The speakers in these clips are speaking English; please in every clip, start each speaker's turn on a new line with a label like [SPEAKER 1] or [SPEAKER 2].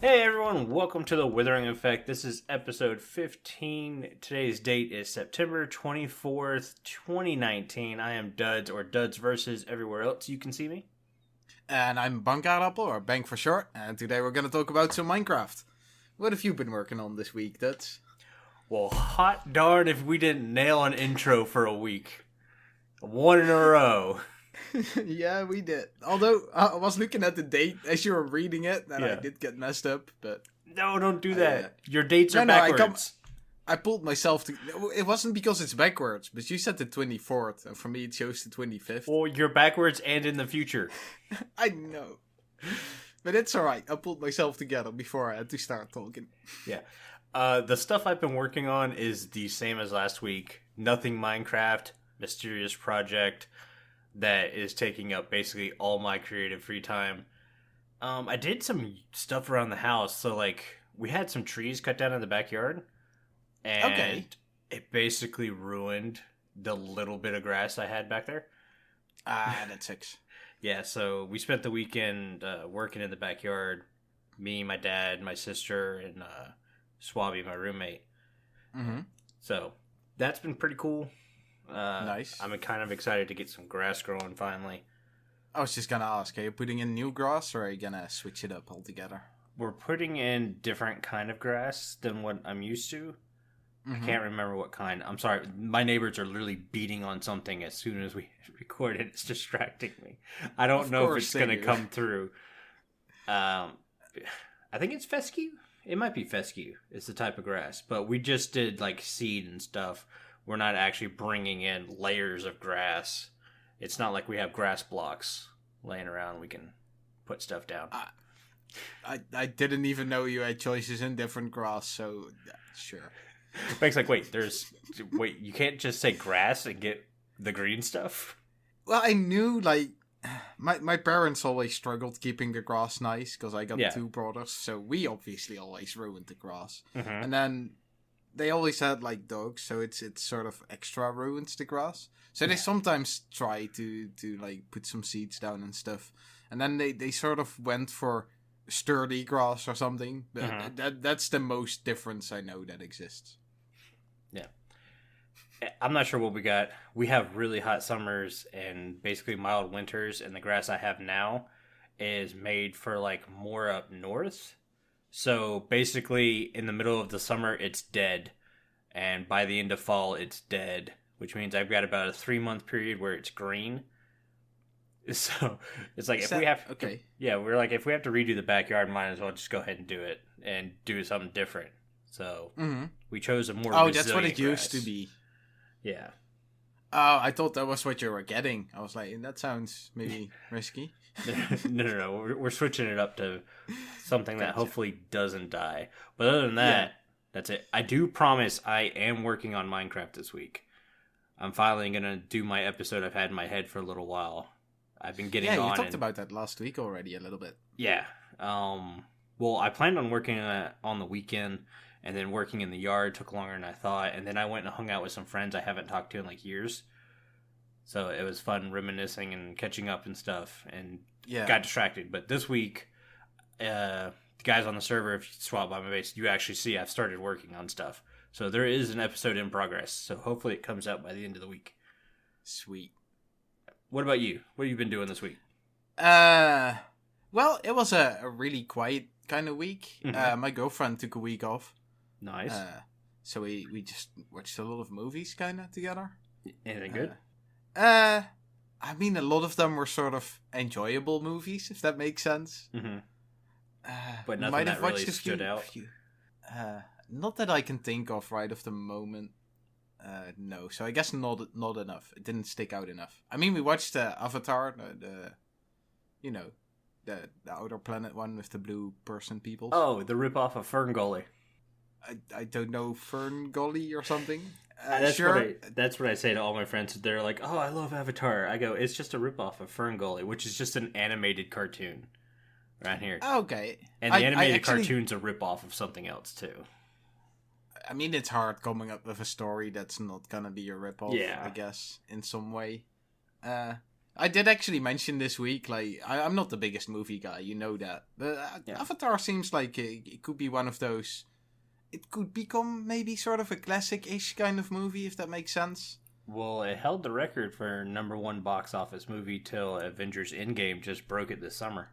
[SPEAKER 1] Hey everyone, welcome to the Withering Effect. This is episode 15. Today's date is September 24th, 2019. I am Duds or Duds versus everywhere else you can see me.
[SPEAKER 2] And I'm Bankarappel, or Bank for short, and today we're going to talk about some Minecraft. What have you been working on this week, Duds?
[SPEAKER 1] Well, hot darn if we didn't nail an intro for a week. One in a row.
[SPEAKER 2] Yeah, we did. Although, I was looking at the date as you were reading it, and
[SPEAKER 1] Yeah.
[SPEAKER 2] I did get messed up, but...
[SPEAKER 1] No, don't do that. Your dates are
[SPEAKER 2] No,
[SPEAKER 1] backwards.
[SPEAKER 2] I pulled myself to... It wasn't because it's backwards, but you said the 24th, and for me it shows the 25th.
[SPEAKER 1] Well, you're backwards and in the future.
[SPEAKER 2] I know. But it's alright, I pulled myself together before I had to start talking.
[SPEAKER 1] Yeah. The stuff I've been working on is the same as last week. Nothing Minecraft, mysterious project that is taking up basically all my creative free time. I did some stuff around the house. So, like, we had some trees cut down in the backyard. And
[SPEAKER 2] Okay.
[SPEAKER 1] it basically ruined the little bit of grass I had back there.
[SPEAKER 2] That sucks.
[SPEAKER 1] Yeah, so we spent the weekend working in the backyard. Me, my dad, my sister, and Swabby, my roommate.
[SPEAKER 2] Mm-hmm.
[SPEAKER 1] So that's been pretty cool.
[SPEAKER 2] Nice.
[SPEAKER 1] I'm kind of excited to get some grass growing finally.
[SPEAKER 2] I was just gonna ask, are you putting in new grass, or are you gonna switch it up altogether?
[SPEAKER 1] We're putting in different kind of grass than what I'm used to. I can't remember what kind. I'm sorry. My neighbors are literally beating on something as soon as we record it. It's distracting me. I don't
[SPEAKER 2] Of
[SPEAKER 1] know if
[SPEAKER 2] course
[SPEAKER 1] it's
[SPEAKER 2] they
[SPEAKER 1] going to
[SPEAKER 2] do.
[SPEAKER 1] come through. I think it's fescue. It might be fescue. It's the type of grass. But we just did like seed and stuff. We're not actually bringing in layers of grass. It's not like we have grass blocks laying around. We can put stuff down.
[SPEAKER 2] I didn't even know you had choices in different grass, so sure.
[SPEAKER 1] Mike's like, wait, you can't just say grass and get the green stuff?
[SPEAKER 2] Well, I knew, like, my parents always struggled keeping the grass nice, because I got
[SPEAKER 1] Yeah.
[SPEAKER 2] two brothers, so we obviously always ruined the grass.
[SPEAKER 1] Mm-hmm.
[SPEAKER 2] And then they always had, like, dogs, so it's sort of extra ruins the grass. So they sometimes try to like, put some seeds down and stuff. And then they sort of went for sturdy grass or something. But that's the most difference I know that exists.
[SPEAKER 1] Yeah. I'm not sure what we got. We have really hot summers and basically mild winters, and the grass I have now is made for like more up north. So basically, in the middle of the summer, it's dead, and by the end of fall, it's dead, which means I've got about a 3-month period where it's green. So it's like if we have if we have to redo the backyard, might as well just go ahead and do it and do something different. So we chose a more
[SPEAKER 2] that's what it
[SPEAKER 1] grass.
[SPEAKER 2] used to be.
[SPEAKER 1] Yeah.
[SPEAKER 2] Oh, I thought that was what you were getting. I was like, that sounds maybe risky.
[SPEAKER 1] No. We're switching it up to something that
[SPEAKER 2] Gotcha.
[SPEAKER 1] hopefully doesn't die. But other than that, that's it. I do promise I am working on Minecraft this week. I'm finally going to do my episode I've had in my head for a little while. I've been getting on.
[SPEAKER 2] Yeah, you talked about that last week already a little bit.
[SPEAKER 1] Yeah. Well, I planned on working on the weekend, and then working in the yard took longer than I thought. And then I went and hung out with some friends I haven't talked to in like years. So it was fun reminiscing and catching up and stuff, and got distracted. But this week, the guys on the server, if you swap by my base, you actually see I've started working on stuff. So there is an episode in progress. So hopefully it comes out by the end of the week.
[SPEAKER 2] Sweet.
[SPEAKER 1] What about you? What have you been doing this week?
[SPEAKER 2] Well, it was a really quiet kind of week.
[SPEAKER 1] Mm-hmm.
[SPEAKER 2] My girlfriend took a week off.
[SPEAKER 1] Nice.
[SPEAKER 2] So we just watched a lot of movies kind of together.
[SPEAKER 1] Anything good?
[SPEAKER 2] I mean, a lot of them were sort of enjoyable movies, if that makes sense.
[SPEAKER 1] Mm-hmm.
[SPEAKER 2] But
[SPEAKER 1] nothing that really stood out?
[SPEAKER 2] Not that I can think of right off the moment. No, so I guess not enough. It didn't stick out enough. I mean, we watched Avatar, the outer planet one with the blue person people.
[SPEAKER 1] Oh, the ripoff of Fern Gully.
[SPEAKER 2] I don't know, Fern Gully or something.
[SPEAKER 1] That's what I say to all my friends. They're like, "Oh, I love Avatar." I go, "It's just a ripoff of Fern Gully, which is just an animated cartoon, right here."
[SPEAKER 2] Okay,
[SPEAKER 1] And the animated cartoon's a ripoff of something else too.
[SPEAKER 2] I mean, it's hard coming up with a story that's not gonna be a ripoff.
[SPEAKER 1] Yeah.
[SPEAKER 2] I guess in some way. I I did actually mention this week, like, I'm not the biggest movie guy, you know that. But
[SPEAKER 1] Yeah.
[SPEAKER 2] Avatar seems like it could be one of those. It could become maybe sort of a classic-ish kind of movie, if that makes sense.
[SPEAKER 1] Well, it held the record for #1 box office movie till Avengers Endgame just broke it this summer.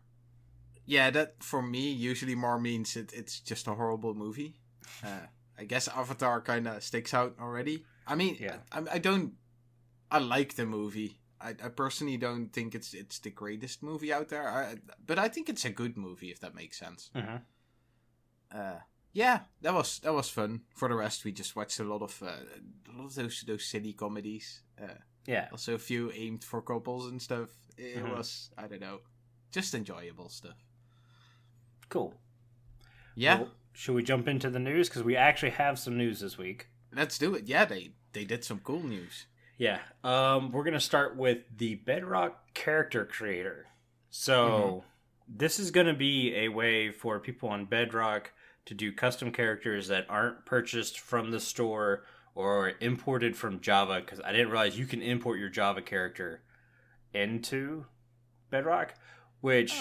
[SPEAKER 2] Yeah, that for me usually more means it's just a horrible movie. I guess Avatar kind of sticks out already. I mean,
[SPEAKER 1] Yeah.
[SPEAKER 2] I like the movie. I personally don't think it's the greatest movie out there. But I think it's a good movie, if that makes sense.
[SPEAKER 1] Mm-hmm.
[SPEAKER 2] Yeah, that was fun. For the rest, we just watched a lot of those silly comedies.
[SPEAKER 1] Yeah.
[SPEAKER 2] Also a few aimed for couples and stuff. It
[SPEAKER 1] Mhm.
[SPEAKER 2] was, I don't know, just enjoyable stuff.
[SPEAKER 1] Cool.
[SPEAKER 2] Yeah,
[SPEAKER 1] Well, should we jump into the news? Because we actually have some news this week.
[SPEAKER 2] let's do it. Yeah, they did some cool news.
[SPEAKER 1] Yeah. We're going to start with the Bedrock character creator. So, this is going to be a way for people on Bedrock to do custom characters that aren't purchased from the store or imported from Java. Because I didn't realize you can import your Java character into Bedrock, which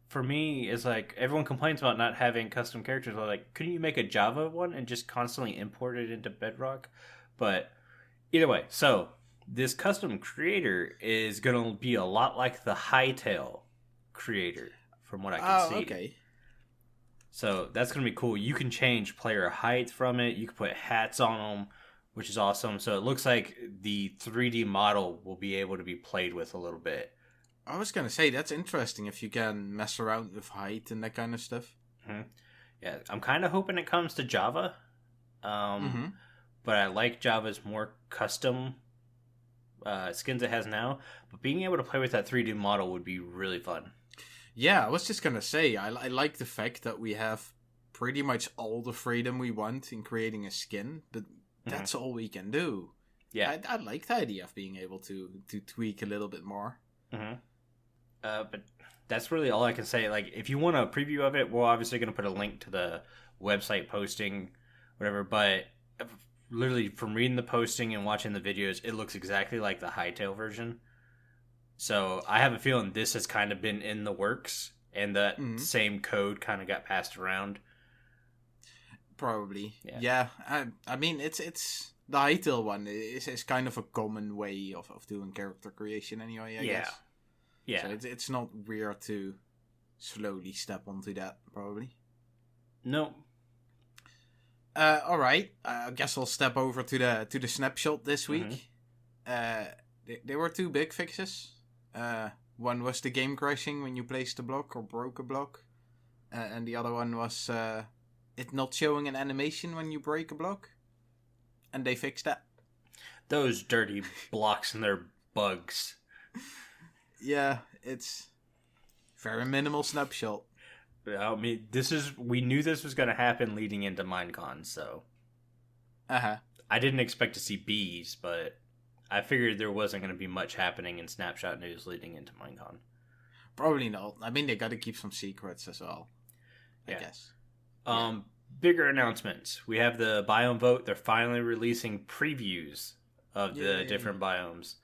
[SPEAKER 1] for me is like everyone complains about not having custom characters. They're like, couldn't you make a Java one and just constantly import it into Bedrock? But either way, so this custom creator is going to be a lot like the Hightail creator, from what I can see.
[SPEAKER 2] Okay.
[SPEAKER 1] So that's going to be cool. You can change player height from it. You can put hats on them, which is awesome. So it looks like the 3D model will be able to be played with a little bit.
[SPEAKER 2] I was gonna say that's interesting if you can mess around with height and that kind of stuff.
[SPEAKER 1] Mm-hmm. Yeah, I'm kind of hoping it comes to Java. But I like Java's more custom skins it has now. But being able to play with that 3D model would be really fun.
[SPEAKER 2] Yeah, I was just gonna say I like the fact that we have pretty much all the freedom we want in creating a skin, but that's all we can do.
[SPEAKER 1] Yeah,
[SPEAKER 2] I like the idea of being able to tweak a little bit more.
[SPEAKER 1] But that's really all I can say. Like, if you want a preview of it, we're obviously going to put a link to the website posting, whatever. But literally, from reading the posting and watching the videos, it looks exactly like the Hightail version. So I have a feeling this has kind of been in the works, and that same code kind of got passed around.
[SPEAKER 2] Probably, yeah. I mean, it's the Hightail one is kind of a common way of doing character creation anyway. I guess.
[SPEAKER 1] Yeah.
[SPEAKER 2] So it's not weird to slowly step onto that, probably.
[SPEAKER 1] No.
[SPEAKER 2] All right. I guess I'll step over to the snapshot this week. There were two big fixes. One was the game crashing when you placed a block or broke a block, and the other one was it not showing an animation when you break a block. And they fixed that.
[SPEAKER 1] Those dirty blocks and their bugs.
[SPEAKER 2] Yeah, it's very minimal snapshot.
[SPEAKER 1] I mean, we knew this was going to happen leading into Minecon, so I didn't expect to see bees, but I figured there wasn't going to be much happening in Snapshot news leading into Minecon.
[SPEAKER 2] Probably not. I mean, they got to keep some secrets as well, I guess.
[SPEAKER 1] Bigger announcements. We have the biome vote. They're finally releasing previews of the different biomes.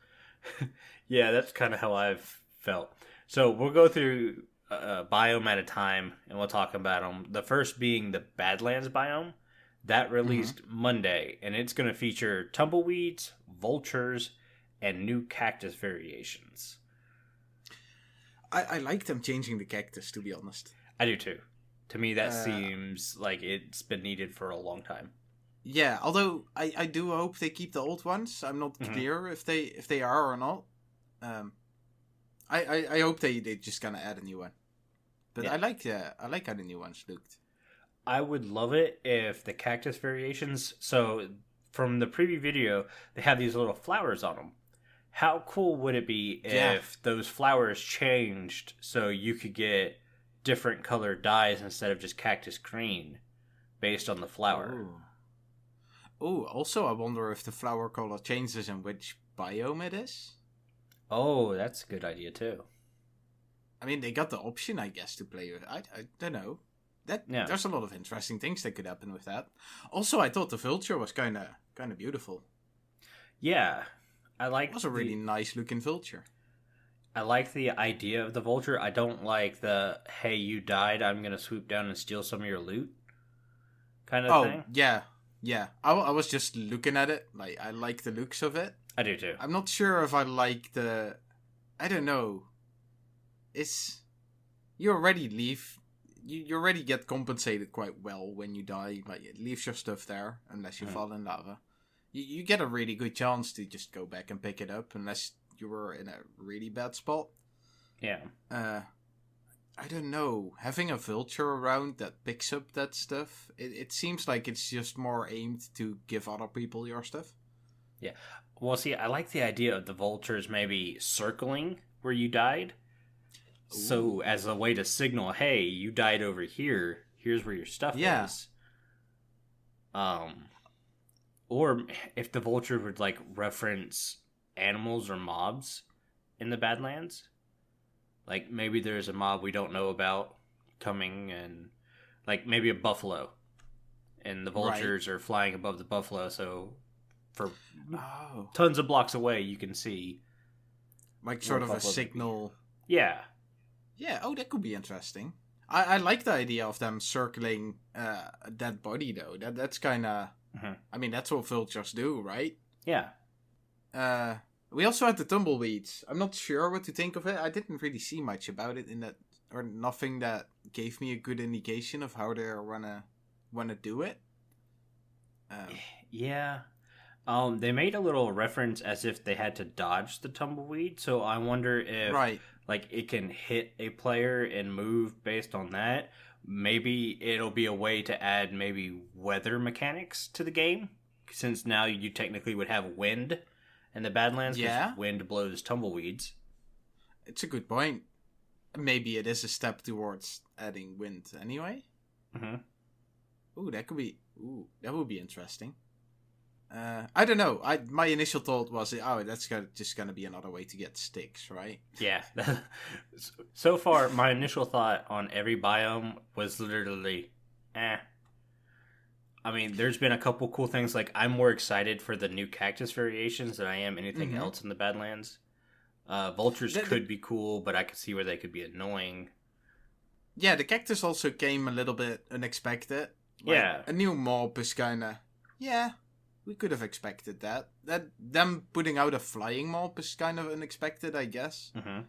[SPEAKER 1] Yeah, that's kind of how I've felt. So we'll go through a biome at a time, and we'll talk about them. The first being the Badlands biome. That released Monday, and it's going to feature tumbleweeds, vultures, and new cactus variations.
[SPEAKER 2] I like them changing the cactus, to be honest.
[SPEAKER 1] I do too. To me, that seems like it's been needed for a long time.
[SPEAKER 2] Yeah, although I do hope they keep the old ones. I'm not clear if they are or not. I hope they just gonna add a new one. But I like how the new ones looked.
[SPEAKER 1] I would love it if the cactus variations. So from the preview video, they have these little flowers on them. How cool would it be if those flowers changed so you could get different colored dyes instead of just cactus green based on the flower?
[SPEAKER 2] Oh, also I wonder if the flower color changes in which biome it is.
[SPEAKER 1] Oh, that's a good idea too.
[SPEAKER 2] I mean, they got the option, I guess, to play with. I don't know. There's a lot of interesting things that could happen with that. Also, I thought the vulture was kind of beautiful.
[SPEAKER 1] Yeah, I like.
[SPEAKER 2] It was a really nice looking vulture.
[SPEAKER 1] I like the idea of the vulture. I don't like the hey, you died, I'm gonna swoop down and steal some of your loot kind of
[SPEAKER 2] Oh
[SPEAKER 1] thing.
[SPEAKER 2] yeah, yeah. I was just looking at it. Like I like the looks of it.
[SPEAKER 1] I do too.
[SPEAKER 2] I'm not sure if I like the. I don't know. It's you already leave. You already get compensated quite well when you die. Like it leaves your stuff there unless you fall in lava. You get a really good chance to just go back and pick it up unless you were in a really bad spot.
[SPEAKER 1] Yeah.
[SPEAKER 2] I don't know. Having a vulture around that picks up that stuff, it seems like it's just more aimed to give other people your stuff.
[SPEAKER 1] Yeah. Well, see, I like the idea of the vultures maybe circling where you died. So,
[SPEAKER 2] Ooh.
[SPEAKER 1] as a way to signal, hey, you died over here. Here's where your stuff
[SPEAKER 2] Yeah.
[SPEAKER 1] is. Or if the vulture would like reference animals or mobs in the Badlands, like maybe there's a mob we don't know about coming, and like maybe a buffalo, and the
[SPEAKER 2] Right.
[SPEAKER 1] vultures are flying above the buffalo, so for
[SPEAKER 2] Oh.
[SPEAKER 1] tons of blocks away you can see
[SPEAKER 2] Like
[SPEAKER 1] where
[SPEAKER 2] sort of a
[SPEAKER 1] buffalo may be.
[SPEAKER 2] signal.
[SPEAKER 1] Yeah,
[SPEAKER 2] Yeah, oh, that could be interesting. I like the idea of them circling a dead body, though. That's kind of...
[SPEAKER 1] Mhm.
[SPEAKER 2] I mean, that's what vultures do, right?
[SPEAKER 1] yeah.
[SPEAKER 2] We also had the tumbleweeds. I'm not sure what to think of it. I didn't really see much about it in that... Or nothing that gave me a good indication of how they wanna do it.
[SPEAKER 1] Yeah. They made a little reference as if they had to dodge the tumbleweed, so I wonder if
[SPEAKER 2] Right.
[SPEAKER 1] like it can hit a player and move based on that. Maybe it'll be a way to add maybe weather mechanics to the game, since now you technically would have wind in the Badlands because
[SPEAKER 2] Yeah.
[SPEAKER 1] wind blows tumbleweeds.
[SPEAKER 2] It's a good point. Maybe it is a step towards adding wind anyway.
[SPEAKER 1] Hmm.
[SPEAKER 2] Ooh, that could be... Ooh, that would be interesting. I don't know. My initial thought was, that's just gonna be another way to get sticks, right?
[SPEAKER 1] Yeah. So far, my initial thought on every biome was literally, eh. I mean, there's been a couple cool things. Like, I'm more excited for the new cactus variations than I am anything
[SPEAKER 2] Mm-hmm.
[SPEAKER 1] else in the Badlands. Vultures
[SPEAKER 2] The,
[SPEAKER 1] could be cool, but I could see where they could be annoying.
[SPEAKER 2] yeah, the cactus also came a little bit unexpected. Like,
[SPEAKER 1] Yeah.
[SPEAKER 2] a new mob is kinda... Yeah, we could have expected that. Them putting out a flying mob is kind of unexpected, I guess.
[SPEAKER 1] Hmm.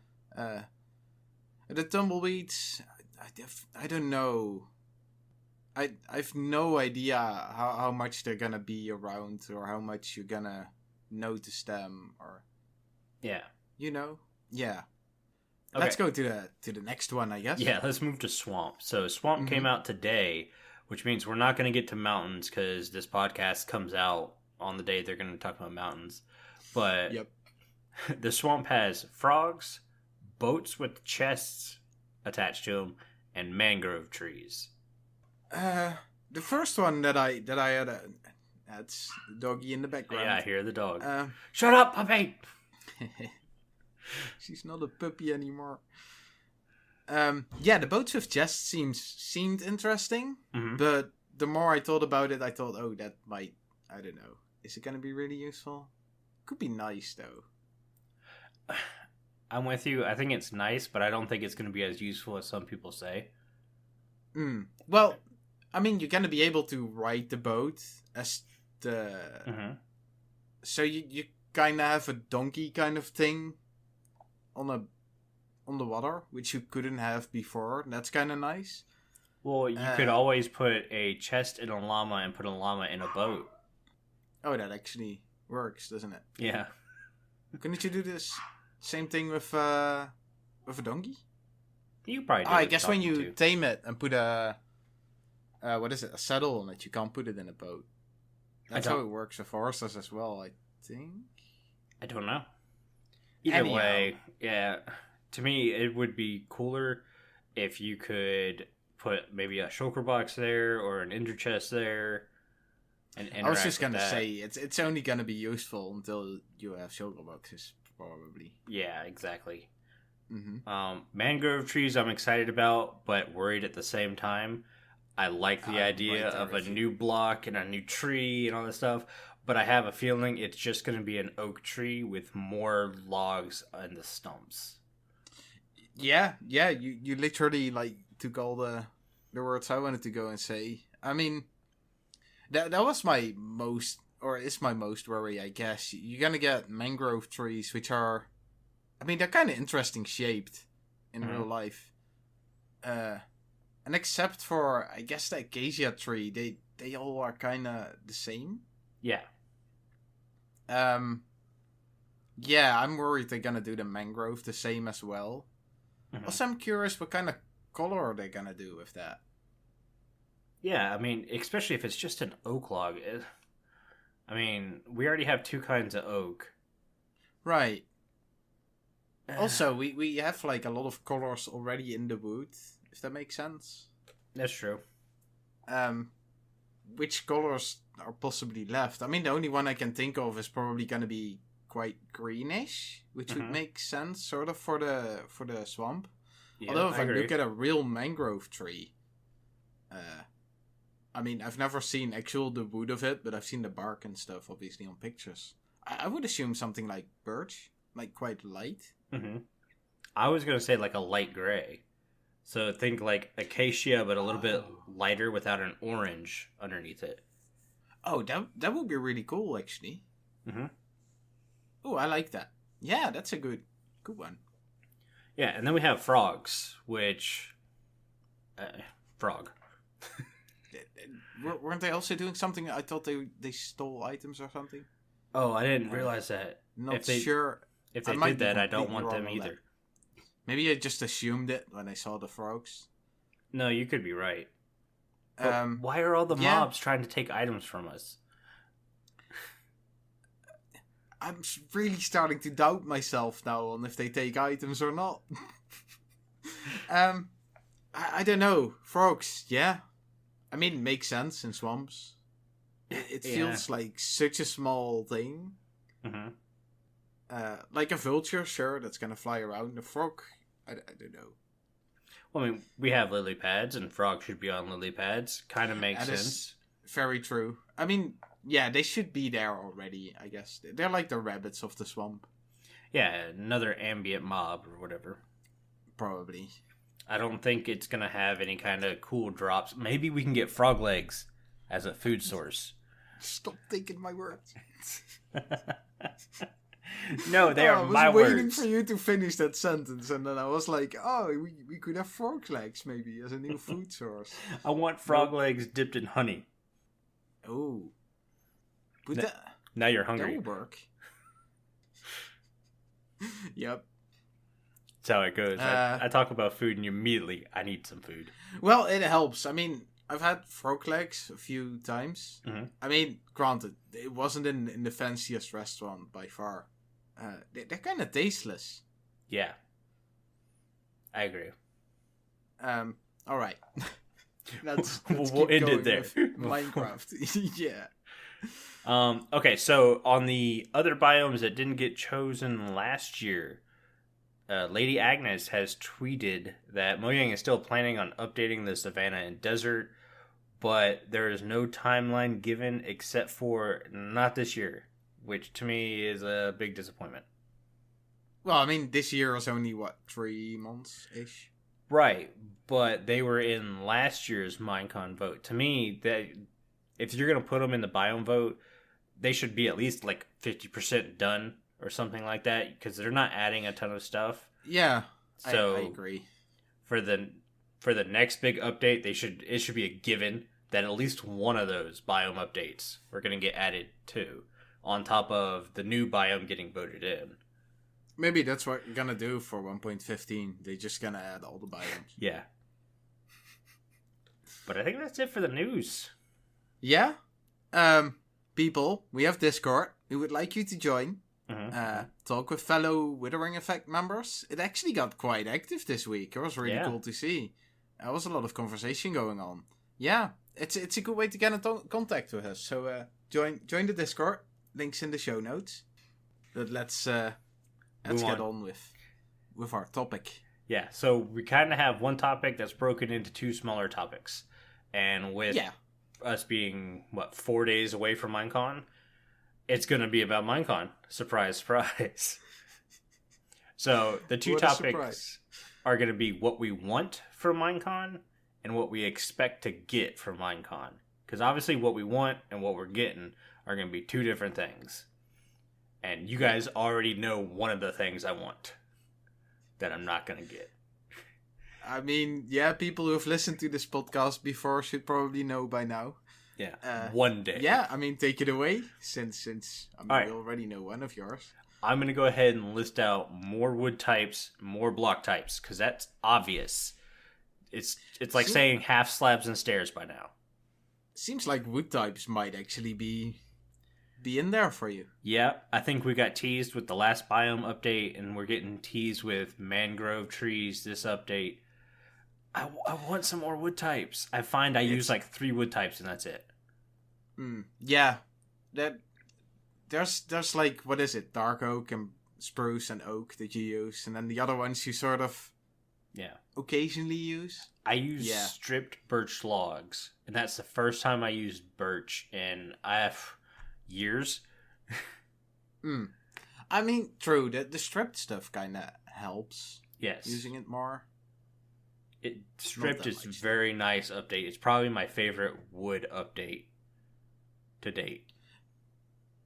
[SPEAKER 2] The tumbleweeds... I don't know. I've no idea how much they're gonna be around or how much you're gonna notice them or
[SPEAKER 1] Yeah.
[SPEAKER 2] Yeah.
[SPEAKER 1] Okay.
[SPEAKER 2] Let's go to the next one, I guess.
[SPEAKER 1] Yeah, let's move to Swamp. So, Swamp came out today, which means we're not going to get to mountains because this podcast comes out on the day they're going to talk about mountains. But
[SPEAKER 2] Yep.
[SPEAKER 1] the Swamp has frogs, boats with chests attached to them, and mangrove trees.
[SPEAKER 2] The first one that I had that's the doggy in the background.
[SPEAKER 1] Yeah, I hear the dog.
[SPEAKER 2] Uh,
[SPEAKER 1] Shut up, puppy!
[SPEAKER 2] she's not a puppy anymore. Yeah, the boats with chests seemed interesting,
[SPEAKER 1] Mhm.
[SPEAKER 2] but the more I thought about it, I thought, oh, that might, I don't know, is it gonna be really useful? Could be nice though.
[SPEAKER 1] I'm with you. I think it's nice, but I don't think it's going to be as useful as some people say.
[SPEAKER 2] Well, I mean, you're gonna be able to ride the boat as the
[SPEAKER 1] Mhm.
[SPEAKER 2] so you kind of have a donkey kind of thing on the water, which you couldn't have before. That's kind of nice.
[SPEAKER 1] Well, you could always put a chest in a llama and put a llama in a boat.
[SPEAKER 2] Oh, that actually works, doesn't it?
[SPEAKER 1] Yeah.
[SPEAKER 2] Couldn't you do this same thing with a donkey?
[SPEAKER 1] You probably do.
[SPEAKER 2] I
[SPEAKER 1] with
[SPEAKER 2] guess when
[SPEAKER 1] talking
[SPEAKER 2] you
[SPEAKER 1] to.
[SPEAKER 2] tame it and put a a saddle on it, you can't put it in a boat. That's how
[SPEAKER 1] don't-
[SPEAKER 2] it works with horses as well, I think.
[SPEAKER 1] I don't know. Either
[SPEAKER 2] Anyhow.
[SPEAKER 1] way, yeah. To me, it would be cooler if you could put maybe a shulker box there or an ender chest there. And
[SPEAKER 2] I was just
[SPEAKER 1] interact with
[SPEAKER 2] gonna
[SPEAKER 1] that.
[SPEAKER 2] say it's only gonna be useful until you have sugar boxes, probably.
[SPEAKER 1] Yeah, exactly.
[SPEAKER 2] Mm-hmm.
[SPEAKER 1] Mangrove trees, I'm excited about, but worried at the same time. I like the idea
[SPEAKER 2] right there
[SPEAKER 1] of a
[SPEAKER 2] with you.
[SPEAKER 1] new block and a new tree and all this stuff, but I have a feeling it's just going to be an oak tree with more logs on the stumps.
[SPEAKER 2] Yeah, yeah. You literally like took all the words I wanted to go and say. I mean, that was my most, or is my most worry, I guess. You're gonna get mangrove trees, which are, I mean, they're kind of interesting shaped in real life. And except for, I guess, the acacia tree, they all are kind of the same.
[SPEAKER 1] Yeah.
[SPEAKER 2] Yeah, I'm worried they're gonna do the mangrove the same as well. Also, I'm curious what kind of color are they gonna do with that.
[SPEAKER 1] Yeah, I mean, especially if it's just an oak log. I mean, we already have two kinds of oak.
[SPEAKER 2] Right. Also, we have like a lot of colors already in the wood, if that makes sense.
[SPEAKER 1] That's true.
[SPEAKER 2] Which colors are possibly left? I mean, the only one I can think of is probably gonna be quite greenish, which would make sense, sort of, for the swamp.
[SPEAKER 1] Yeah,
[SPEAKER 2] although if I
[SPEAKER 1] agree.
[SPEAKER 2] look at a real mangrove tree, I mean, I've never seen the wood of it, but I've seen the bark and stuff, obviously, on pictures. I would assume something like birch, like quite light.
[SPEAKER 1] I was gonna say like a light gray. So think like acacia, but a little bit lighter without an orange underneath it.
[SPEAKER 2] Oh, that would be really cool, actually. Oh, I like that. Yeah, that's a good one.
[SPEAKER 1] Yeah, and then we have frogs, which frog.
[SPEAKER 2] Weren't they also doing something? I thought they stole items or something.
[SPEAKER 1] Oh, I didn't realize that.
[SPEAKER 2] Not sure.
[SPEAKER 1] If they did that, I don't want them either.
[SPEAKER 2] Maybe I just assumed it when I saw the frogs.
[SPEAKER 1] No, you could be right. But why are all the mobs trying to take items from us?
[SPEAKER 2] I'm really starting to doubt myself now on if they take items or not. I don't know. Frogs, yeah. I mean, it makes sense in swamps. It feels like such a small thing. Like a vulture, sure, that's gonna fly around. A frog, I don't know.
[SPEAKER 1] Well, I mean, we have lily pads, and frogs should be on lily pads. Kind of makes sense.
[SPEAKER 2] Very true. I mean, yeah, they should be there already, I guess. They're like the rabbits of the swamp.
[SPEAKER 1] Yeah, another ambient mob or whatever.
[SPEAKER 2] Probably.
[SPEAKER 1] I don't think it's going to have any kind of cool drops. Maybe we can get frog legs as a food source.
[SPEAKER 2] Stop thinking my words.
[SPEAKER 1] No, they are my words.
[SPEAKER 2] I was waiting for you to finish that sentence, and then I was like, oh, we could have frog legs maybe as a new food source.
[SPEAKER 1] I want frog legs dipped in honey.
[SPEAKER 2] Oh.
[SPEAKER 1] Now you're hungry.
[SPEAKER 2] That will work. Yep.
[SPEAKER 1] That's how it goes. I talk about food and immediately I need some food.
[SPEAKER 2] Well, it helps. I mean, I've had frog legs a few times. I mean, granted, it wasn't in the fanciest restaurant by far. They're kind of tasteless.
[SPEAKER 1] Yeah. I agree.
[SPEAKER 2] All right. let's
[SPEAKER 1] we'll end it there.
[SPEAKER 2] Minecraft. Yeah.
[SPEAKER 1] Okay, so on the other biomes that didn't get chosen last year, Lady Agnes has tweeted that Mojang is still planning on updating the savanna and desert, but there is no timeline given except for not this year, which to me is a big disappointment.
[SPEAKER 2] Well, I mean, this year is only, 3 months-ish?
[SPEAKER 1] Right, but they were in last year's Minecon vote. To me, that if you're going to put them in the biome vote, they should be at least like 50% done or something like that, because they're not adding a ton of stuff.
[SPEAKER 2] Yeah,
[SPEAKER 1] so
[SPEAKER 2] I agree.
[SPEAKER 1] For the next big update, it should be a given that at least one of those biome updates are going to get added to, on top of the new biome getting voted in.
[SPEAKER 2] Maybe that's what we're gonna do for 1.15. They're just gonna add all the biomes.
[SPEAKER 1] Yeah. But I think that's it for the news.
[SPEAKER 2] Yeah. People, we have Discord. We would like you to join. Talk with fellow Withering Effect members. It actually got quite active this week. It was really cool to see. There was a lot of conversation going on. Yeah, it's a good way to get in contact with us. So join the Discord. Links in the show notes. But let's get on with our topic.
[SPEAKER 1] Yeah, so we kind of have one topic that's broken into two smaller topics. And with us being, 4 days away from Minecon, it's going to be about Minecon. Surprise, surprise. So the two topics are going to be what we want from Minecon and what we expect to get from Minecon. Because obviously what we want and what we're getting are going to be two different things. And you guys already know one of the things I want that I'm not going to get.
[SPEAKER 2] I mean, yeah, people who have listened to this podcast before should probably know by now.
[SPEAKER 1] Yeah, one day.
[SPEAKER 2] Yeah, I mean, take it away, since I mean,
[SPEAKER 1] right.
[SPEAKER 2] we already know one of yours.
[SPEAKER 1] I'm going to go ahead and list out more wood types, more block types, because that's obvious. It's like saying half slabs and stairs by now.
[SPEAKER 2] Seems like wood types might actually be in there for you.
[SPEAKER 1] Yeah, I think we got teased with the last biome update, and we're getting teased with mangrove trees this update. I want some more wood types. I find I use like 3 wood types, and that's it.
[SPEAKER 2] Yeah, there's like, what is it? Dark oak and spruce and oak that you use, and then the other ones you sort of occasionally use.
[SPEAKER 1] I use stripped birch logs, and that's the first time I used birch in years.
[SPEAKER 2] I mean, true. The stripped stuff kind of helps.
[SPEAKER 1] Yes,
[SPEAKER 2] using it more.
[SPEAKER 1] Stripped is very nice update. It's probably my favorite wood update to date.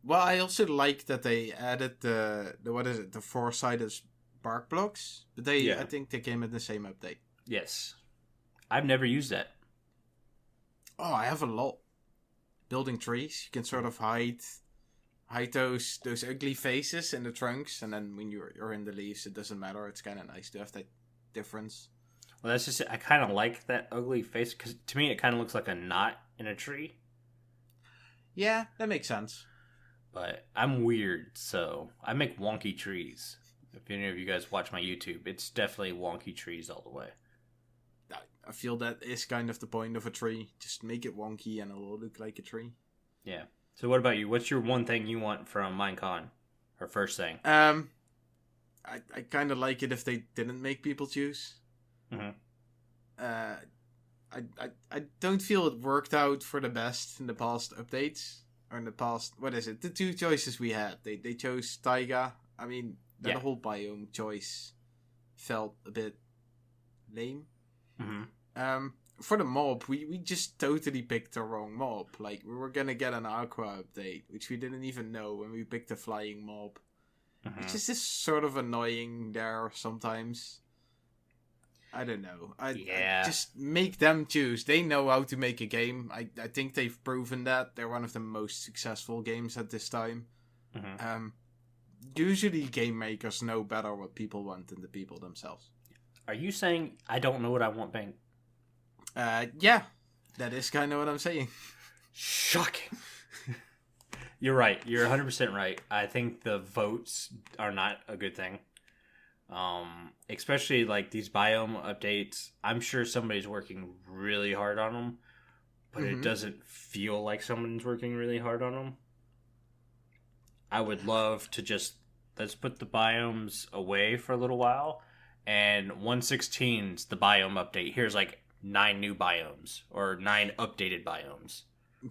[SPEAKER 2] Well, I also like that they added the what is it? The 4-sided bark blocks. But I think they came in the same update.
[SPEAKER 1] Yes, I've never used that.
[SPEAKER 2] Oh, I have a lot. Building trees, you can sort of hide those ugly faces in the trunks, and then when you're in the leaves, it doesn't matter. It's kind of nice to have that difference.
[SPEAKER 1] Well, that's just it. I kind of like that ugly face, because to me it kind of looks like a knot in a tree.
[SPEAKER 2] Yeah, that makes sense.
[SPEAKER 1] But I'm weird, so I make wonky trees. If any of you guys watch my YouTube, it's definitely wonky trees all the way.
[SPEAKER 2] I feel that is kind of the point of a tree. Just make it wonky and it will look like a tree.
[SPEAKER 1] Yeah. So what about you? What's your one thing you want from Minecon? Or first thing?
[SPEAKER 2] I kind of like it if they didn't make people choose.
[SPEAKER 1] Mm-hmm.
[SPEAKER 2] I don't feel it worked out for the best in the past updates. Or in the past, what is it? The 2 choices we had. They chose taiga. I mean, the whole biome choice felt a bit lame.
[SPEAKER 1] Mm-hmm.
[SPEAKER 2] For the mob, we just totally picked the wrong mob. Like, we were gonna get an aqua update, which we didn't even know when we picked the flying mob. Mm-hmm. Which is just sort of annoying there sometimes. I don't know. I just make them choose. They know how to make a game. I think they've proven that. They're one of the most successful games at this time. Mm-hmm. Usually game makers know better what people want than the people themselves.
[SPEAKER 1] Are you saying I don't know what I want, Bang?
[SPEAKER 2] Yeah. That is kind of what I'm saying.
[SPEAKER 1] Shocking. You're right. You're 100% right. I think the votes are not a good thing. Especially like these biome updates. I'm sure somebody's working really hard on them, but it doesn't feel like someone's working really hard on them. I would love to just let's put the biomes away for a little while, and 116's the biome update. Here's like 9 new biomes or 9 updated biomes.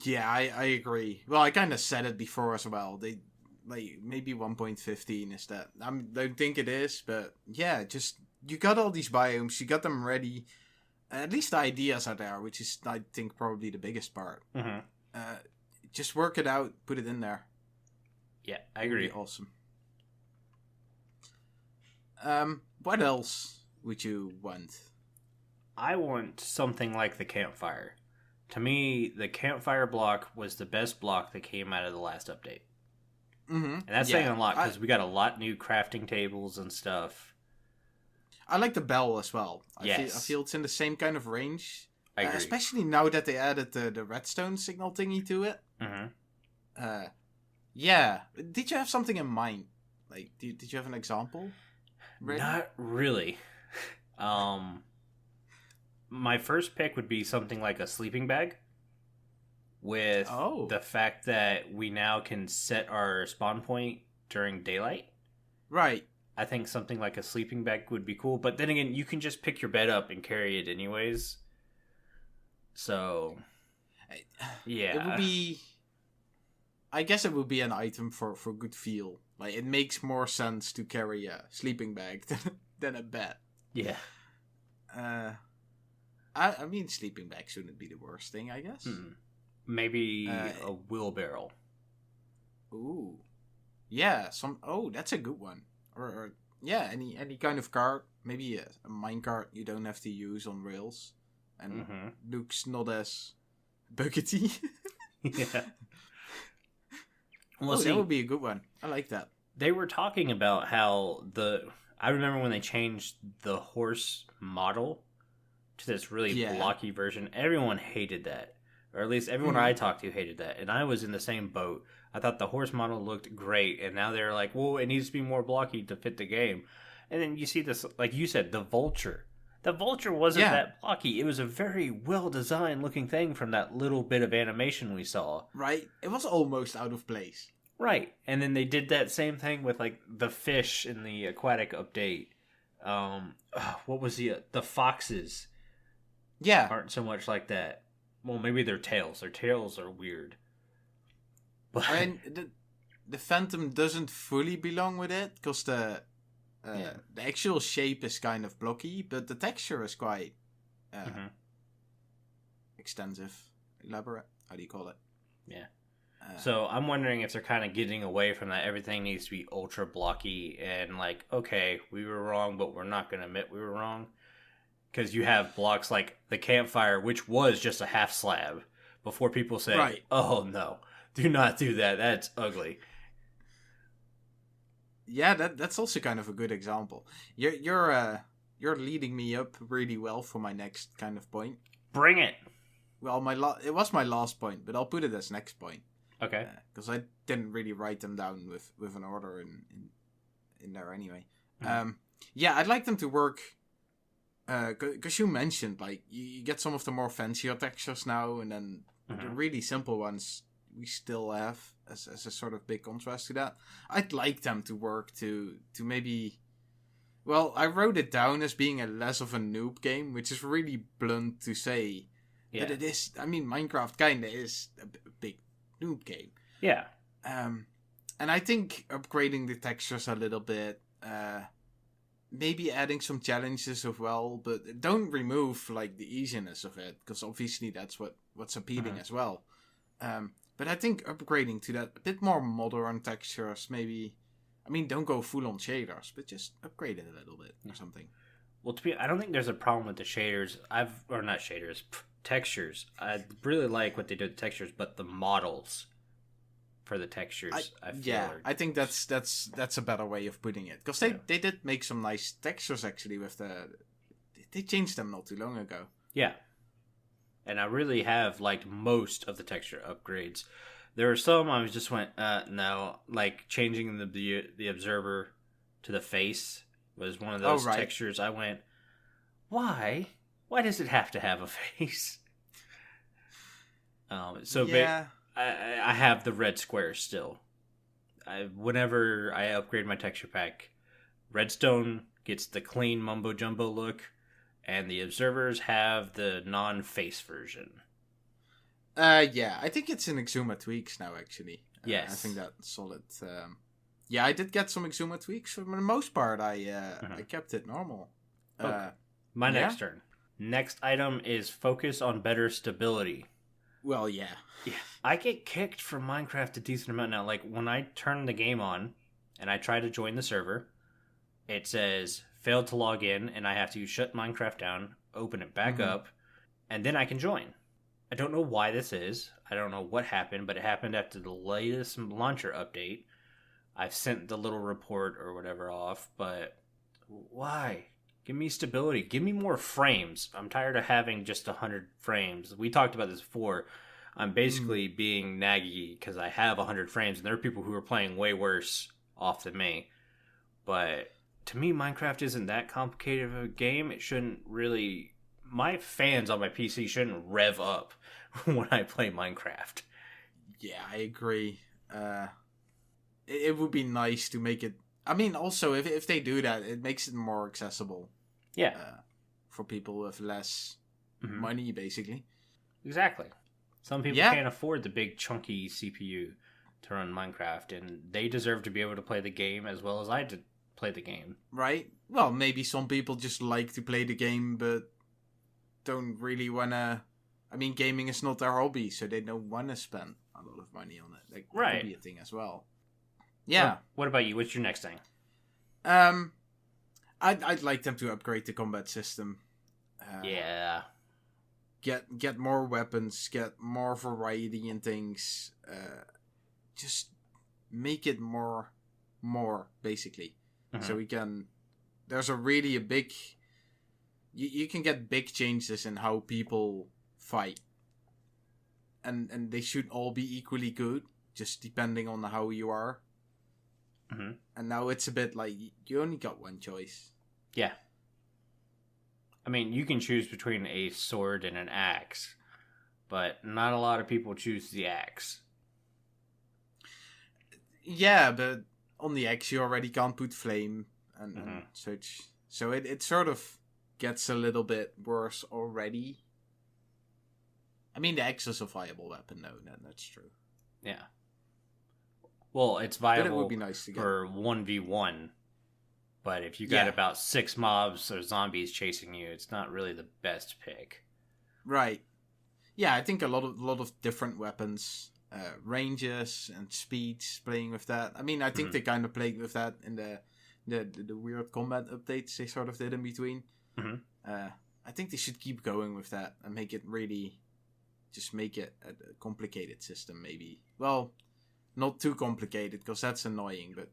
[SPEAKER 2] Yeah, I agree. Well, I kind of said it before as well. They like maybe 1.15 is that. I don't think it is, but yeah, just you got all these biomes, you got them ready. At least the ideas are there, which is I think probably the biggest part. Mm-hmm. Just work it out, put it in there.
[SPEAKER 1] Yeah, I agree.
[SPEAKER 2] Awesome. What else would you want?
[SPEAKER 1] I want something like the campfire. To me, the campfire block was the best block that came out of the last update. Mm-hmm. And that's saying a lot, because we got a lot new crafting tables and stuff.
[SPEAKER 2] I like the bell as well.
[SPEAKER 1] Yes.
[SPEAKER 2] I feel it's in the same kind of range.
[SPEAKER 1] I agree.
[SPEAKER 2] Especially now that they added the redstone signal thingy to it. Mm-hmm. Yeah. Did you have something in mind? Like, did you have an example?
[SPEAKER 1] Ready? Not really. My first pick would be something like a sleeping bag, with the fact that we now can set our spawn point during daylight. Right. I think something like a sleeping bag would be cool, but then again, you can just pick your bed up and carry it anyways. So, yeah.
[SPEAKER 2] It would be... I guess it would be an item for good feel. Like, it makes more sense to carry a sleeping bag than a bed.
[SPEAKER 1] Yeah.
[SPEAKER 2] I mean, sleeping bag shouldn't be the worst thing, I guess.
[SPEAKER 1] Maybe a wheelbarrow.
[SPEAKER 2] Ooh, yeah. that's a good one. Or yeah, any kind of cart. Maybe a minecart you don't have to use on rails, and looks not as buckety.
[SPEAKER 1] Yeah.
[SPEAKER 2] Well, that would be a good one. I like that.
[SPEAKER 1] They were talking about how I remember when they changed the horse model to this really blocky version. Everyone hated that. Or at least everyone I talked to hated that. And I was in the same boat. I thought the horse model looked great. And now they're like, well, it needs to be more blocky to fit the game. And then you see this, like you said, the vulture. The vulture wasn't that blocky. It was a very well-designed looking thing from that little bit of animation we saw.
[SPEAKER 2] Right. It was almost out of place.
[SPEAKER 1] Right. And then they did that same thing with, like, the fish in the aquatic update. What was the foxes?
[SPEAKER 2] Yeah.
[SPEAKER 1] Aren't so much like that. Well, maybe their tails. Their tails are weird. But
[SPEAKER 2] I mean, the phantom doesn't fully belong with it, because the actual shape is kind of blocky, but the texture is quite extensive, elaborate. How do you call it?
[SPEAKER 1] Yeah. So I'm wondering if they're kind of getting away from that. Everything needs to be ultra blocky and like, okay, we were wrong, but we're not going to admit we were wrong. Because you have blocks like the campfire, which was just a half slab, before people say, oh no, do not do that. That's ugly.
[SPEAKER 2] Yeah, that's also kind of a good example. You're leading me up really well for my next kind of point.
[SPEAKER 1] Bring it.
[SPEAKER 2] Well, it was my last point, but I'll put it as next point.
[SPEAKER 1] Okay.
[SPEAKER 2] Because I didn't really write them down with an order in there anyway. Yeah, I'd like them to work. Because you mentioned like you get some of the more fancier textures now, and then the really simple ones we still have as a sort of big contrast to that. I'd like them to work to maybe. Well, I wrote it down as being a less of a noob game, which is really blunt to say. Yeah. But it is. I mean, Minecraft kinda is a big noob game.
[SPEAKER 1] Yeah.
[SPEAKER 2] And I think upgrading the textures a little bit, maybe adding some challenges as well, but don't remove like the easiness of it, because obviously that's what's appealing as well. But I think upgrading to that a bit more modern textures, maybe. I mean, don't go full on shaders, but just upgrade it a little bit or something.
[SPEAKER 1] Well, I don't think there's a problem with the shaders. Textures. I really like what they did with textures, but the models for the textures,
[SPEAKER 2] I think that's a better way of putting it, because they did make some nice textures actually with they changed them not too long ago.
[SPEAKER 1] Yeah, and I really have liked most of the texture upgrades. There were some I just went no, like changing the observer to the face was one of those textures. I went, why? Why does it have to have a face? I have the red square still. Whenever I upgrade my texture pack, redstone gets the clean mumbo jumbo look, and the observers have the non-face version.
[SPEAKER 2] I think it's in Exuma tweaks now, actually.
[SPEAKER 1] Yes.
[SPEAKER 2] I think that's solid. Yeah, I did get some Exuma tweaks. For the most part, I kept it normal.
[SPEAKER 1] Okay. My next turn. Next item is focus on better stability.
[SPEAKER 2] Well, yeah.
[SPEAKER 1] I get kicked from Minecraft a decent amount now. Like, when I turn the game on and I try to join the server, it says, failed to log in, and I have to shut Minecraft down, open it back up, and then I can join. I don't know why this is. I don't know what happened, but it happened after the latest launcher update. I've sent the little report or whatever off, but why? Give me stability. Give me more frames. I'm tired of having just 100 frames. We talked about this before. I'm basically being naggy because I have 100 frames, and there are people who are playing way worse off than me. But to me, Minecraft isn't that complicated of a game. It shouldn't really... My fans on my PC shouldn't rev up when I play Minecraft.
[SPEAKER 2] Yeah, I agree. It would be nice to make it... I mean, also, if they do that, it makes it more accessible.
[SPEAKER 1] Yeah.
[SPEAKER 2] For people with less money, basically.
[SPEAKER 1] Exactly. Some people can't afford the big chunky CPU to run Minecraft, and they deserve to be able to play the game as well as I play the game.
[SPEAKER 2] Right? Well, maybe some people just like to play the game, but don't really want to... I mean, gaming is not their hobby, so they don't want to spend a lot of money on it. That
[SPEAKER 1] Right.
[SPEAKER 2] could be a thing as well. Yeah.
[SPEAKER 1] What about you? What's your next thing?
[SPEAKER 2] I'd like them to upgrade the combat system.
[SPEAKER 1] Yeah.
[SPEAKER 2] Get more weapons, get more variety in things. Just make it more, basically.
[SPEAKER 1] Mm-hmm.
[SPEAKER 2] So we can... There's a big... You can get big changes in how people fight. And they should all be equally good, just depending on how you are.
[SPEAKER 1] Mm-hmm.
[SPEAKER 2] And now it's a bit like, you only got one choice.
[SPEAKER 1] Yeah. I mean, you can choose between a sword and an axe, but not a lot of people choose the axe.
[SPEAKER 2] Yeah, but on the axe you already can't put flame and
[SPEAKER 1] Mm-hmm.
[SPEAKER 2] such. So it sort of gets a little bit worse already. I mean, the axe is a viable weapon, though. That's true.
[SPEAKER 1] Yeah. Well, it's
[SPEAKER 2] But
[SPEAKER 1] viable
[SPEAKER 2] it would be nice to get.
[SPEAKER 1] for 1v1, but if you got
[SPEAKER 2] Yeah.
[SPEAKER 1] about 6 mobs or zombies chasing you, it's not really the best pick.
[SPEAKER 2] Right. Yeah, I think a lot of different weapons, ranges and speeds, playing with that. I mean, I think they kind of played with that in the weird combat updates they sort of did in between.
[SPEAKER 1] Mhm.
[SPEAKER 2] I think they should keep going with that and make it really, just make it a complicated system, maybe. Well, not too complicated, because that's annoying, but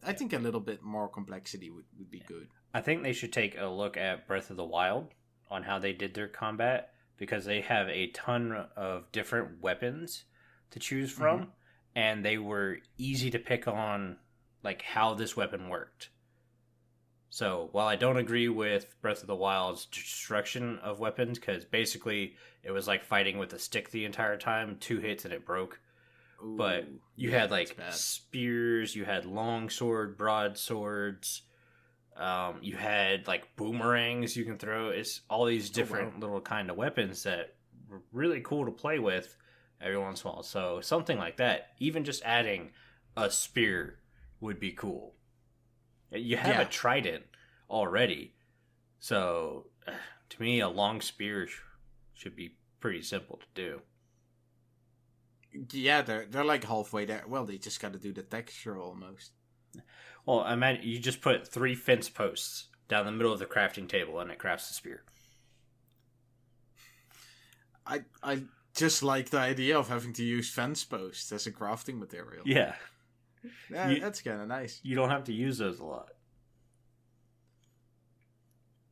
[SPEAKER 2] I think a little bit more complexity would be good.
[SPEAKER 1] I think they should take a look at Breath of the Wild on how they did their combat, because they have a ton of different weapons to choose from, and they were easy to pick on, like, how this weapon worked. So, while I don't agree with Breath of the Wild's destruction of weapons, because basically it was like fighting with a stick the entire time, 2 hits and it broke.
[SPEAKER 2] Ooh,
[SPEAKER 1] But you
[SPEAKER 2] yeah,
[SPEAKER 1] had
[SPEAKER 2] that's
[SPEAKER 1] like
[SPEAKER 2] bad.
[SPEAKER 1] spears, you had long sword, broadswords, you had like boomerangs you can throw. It's all these different little kind of weapons that were really cool to play with every once in a while. So something like that, even just adding a spear would be cool. You have
[SPEAKER 2] Yeah.
[SPEAKER 1] a trident already, so to me, a long spear should be pretty simple to do.
[SPEAKER 2] Yeah, they're like halfway there. Well, they just got to do the texture almost.
[SPEAKER 1] Well, I mean, you just put 3 fence posts down the middle of the crafting table, and it crafts the spear.
[SPEAKER 2] I just like the idea of having to use fence posts as a crafting material.
[SPEAKER 1] Yeah,
[SPEAKER 2] That's kind of nice.
[SPEAKER 1] you don't have to use those a lot.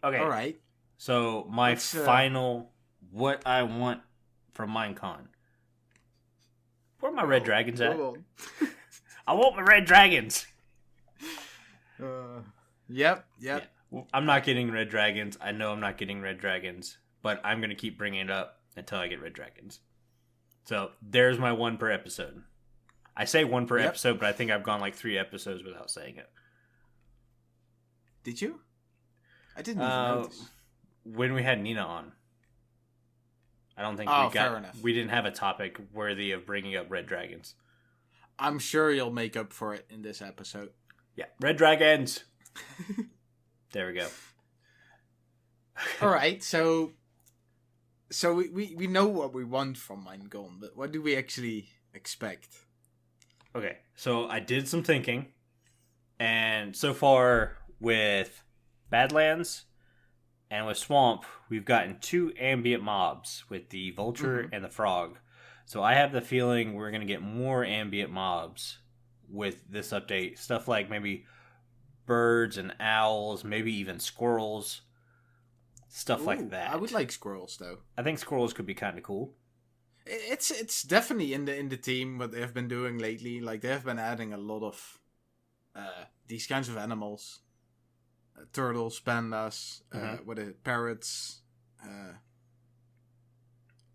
[SPEAKER 1] Okay,
[SPEAKER 2] All right.
[SPEAKER 1] so my
[SPEAKER 2] Let's,
[SPEAKER 1] final, what I want from Minecon. Where are my red dragons at?
[SPEAKER 2] Hold
[SPEAKER 1] I want my red dragons!
[SPEAKER 2] on. Yep.
[SPEAKER 1] Yeah. Well, I'm not getting red dragons. I know I'm not getting red dragons, but I'm going to keep bringing it up until I get red dragons. So there's my 1 per episode. I say 1 per episode, but I think I've gone like 3 episodes without saying it.
[SPEAKER 2] Did you? I didn't even notice.
[SPEAKER 1] When we had Nina on. I don't think
[SPEAKER 2] fair enough.
[SPEAKER 1] we didn't have a topic worthy of bringing up red dragons.
[SPEAKER 2] I'm sure you'll make up for it in this episode.
[SPEAKER 1] Yeah, red dragons. There we go.
[SPEAKER 2] All right, so we know what we want from Minecon, but what do we actually expect?
[SPEAKER 1] Okay, so I did some thinking, and so far with Badlands and with Swamp, we've gotten 2 ambient mobs with the vulture and the frog. So I have the feeling we're going to get more ambient mobs with this update. Stuff like maybe birds and owls, maybe even squirrels. Stuff like that.
[SPEAKER 2] I would like squirrels, though.
[SPEAKER 1] I think squirrels could be kind of cool.
[SPEAKER 2] It's definitely in the team what they've been doing lately. Like, they have been adding a lot of these kinds of animals. Turtles, pandas, what is it? Parrots.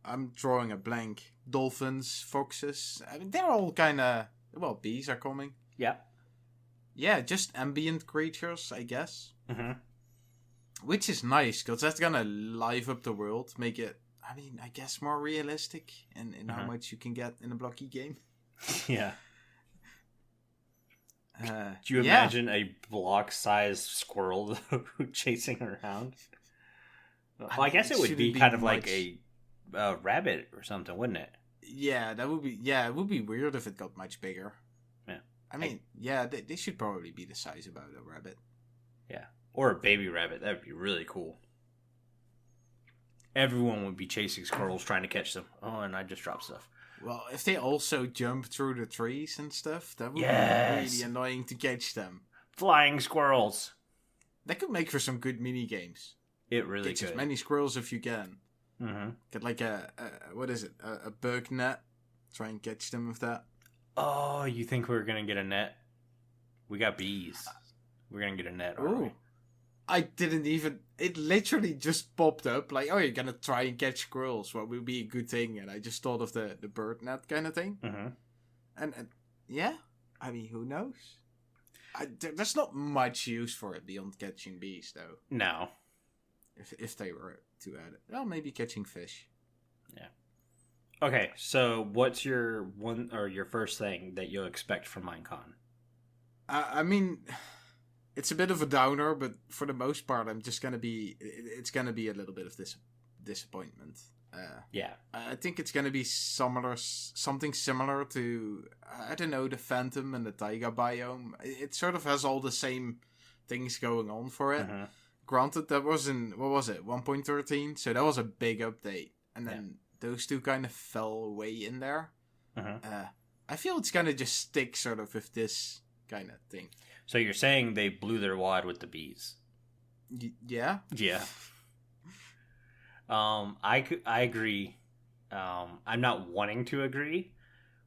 [SPEAKER 2] I'm drawing a blank. Dolphins, foxes. I mean, they're all kind of... Well, bees are coming.
[SPEAKER 1] Yeah.
[SPEAKER 2] Yeah, just ambient creatures, I guess.
[SPEAKER 1] Mm-hmm.
[SPEAKER 2] Which is nice, because that's gonna live up the world. Make it, I mean, I guess more realistic in how much you can get in a blocky game.
[SPEAKER 1] Yeah. Do you
[SPEAKER 2] yeah.
[SPEAKER 1] imagine a block-sized squirrel chasing around? Well, I guess it would
[SPEAKER 2] shouldn't
[SPEAKER 1] be
[SPEAKER 2] be
[SPEAKER 1] kind of like
[SPEAKER 2] much.
[SPEAKER 1] a rabbit or something, wouldn't it?
[SPEAKER 2] Yeah, that would be. Yeah, it would be weird if it got much bigger.
[SPEAKER 1] Yeah.
[SPEAKER 2] I mean, yeah, they should probably be the size of a rabbit.
[SPEAKER 1] Yeah. Or a baby rabbit. That would be really cool. Everyone would be chasing squirrels trying to catch them. Oh, and I just dropped stuff.
[SPEAKER 2] Well, if they also jump through the trees and stuff, that would be really annoying to catch them.
[SPEAKER 1] Flying squirrels.
[SPEAKER 2] That could make for some good mini games.
[SPEAKER 1] It really
[SPEAKER 2] Catch
[SPEAKER 1] could.
[SPEAKER 2] as many squirrels if you can.
[SPEAKER 1] Mm-hmm.
[SPEAKER 2] Get like what is it? A bug net. Try and catch them with that.
[SPEAKER 1] Oh, you think we're gonna get a net? We got bees. We're gonna get a net.
[SPEAKER 2] Ooh. I didn't even. It literally just popped up like, oh, you're gonna try and catch squirrels. What would be a good thing? And I just thought of the bird net kind of thing.
[SPEAKER 1] Mm-hmm.
[SPEAKER 2] And yeah, I mean, who knows? There's not much use for it beyond catching bees, though.
[SPEAKER 1] No.
[SPEAKER 2] If they were to add it, well, maybe catching fish.
[SPEAKER 1] Yeah. Okay, so what's your your first thing that you'll expect from Minecon?
[SPEAKER 2] I mean, it's a bit of a downer, but for the most part, I'm just gonna be. It's gonna be a little bit of disappointment.
[SPEAKER 1] Yeah.
[SPEAKER 2] I think it's gonna be something similar to I don't know, the Phantom and the Taiga biome. It sort of has all the same things going on for it.
[SPEAKER 1] Mm-hmm.
[SPEAKER 2] Granted, that was in what was it 1.13, so that was a big update, and then those two kind of fell away in there.
[SPEAKER 1] Mm-hmm.
[SPEAKER 2] I feel it's gonna just stick sort of with this kind of thing.
[SPEAKER 1] So you're saying they blew their wad with the bees?
[SPEAKER 2] Yeah.
[SPEAKER 1] Yeah. I agree. I'm not wanting to agree,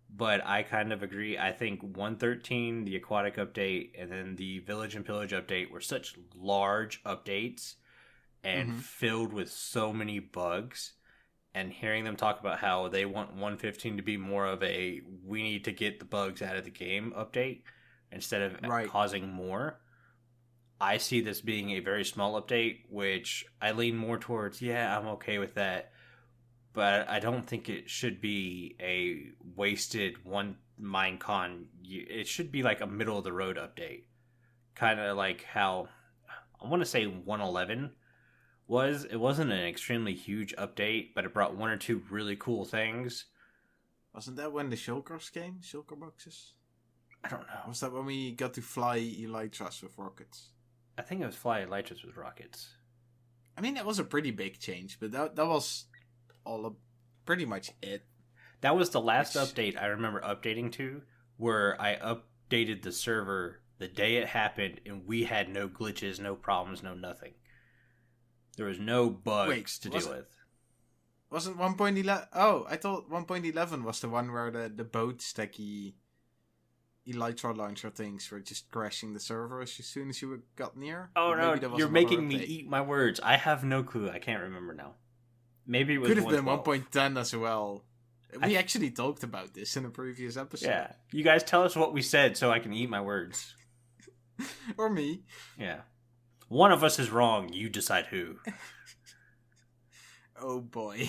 [SPEAKER 1] but I kind of agree. I think 113, the aquatic update, and then the village and pillage update were such large updates and filled with so many bugs. And hearing them talk about how they want 115 to be more of a we need to get the bugs out of the game update instead of causing more. I see this being a very small update, which I lean more towards, yeah, I'm okay with that. But I don't think it should be a wasted one Minecon. It should be like a middle of the road update. Kind of like how, I want to say 111 was. It wasn't an extremely huge update, but it brought one or two really cool things.
[SPEAKER 2] Wasn't that when the Shulkers came? Shulker boxes?
[SPEAKER 1] I don't know.
[SPEAKER 2] Was that when we got to fly Elytras with rockets?
[SPEAKER 1] I think it was fly Elytras with rockets.
[SPEAKER 2] I mean, that was a pretty big change, but that was pretty much it.
[SPEAKER 1] That was the last update I remember updating to, where I updated the server the day it happened, and we had no glitches, no problems, no nothing. There was no bugs to deal with.
[SPEAKER 2] Wasn't 1.11... Oh, I thought 1.11 was the one where the boat stacky Elytra launcher things were just crashing the server as soon as you got near.
[SPEAKER 1] Oh no, you're making me eat my words. I have no clue. I can't remember now. Maybe it was
[SPEAKER 2] could have been
[SPEAKER 1] 1.10
[SPEAKER 2] as well. We actually talked about this in a previous episode.
[SPEAKER 1] Yeah. You guys tell us what we said so I can eat my words.
[SPEAKER 2] Or me.
[SPEAKER 1] Yeah. One of us is wrong. You decide who.
[SPEAKER 2] Oh boy.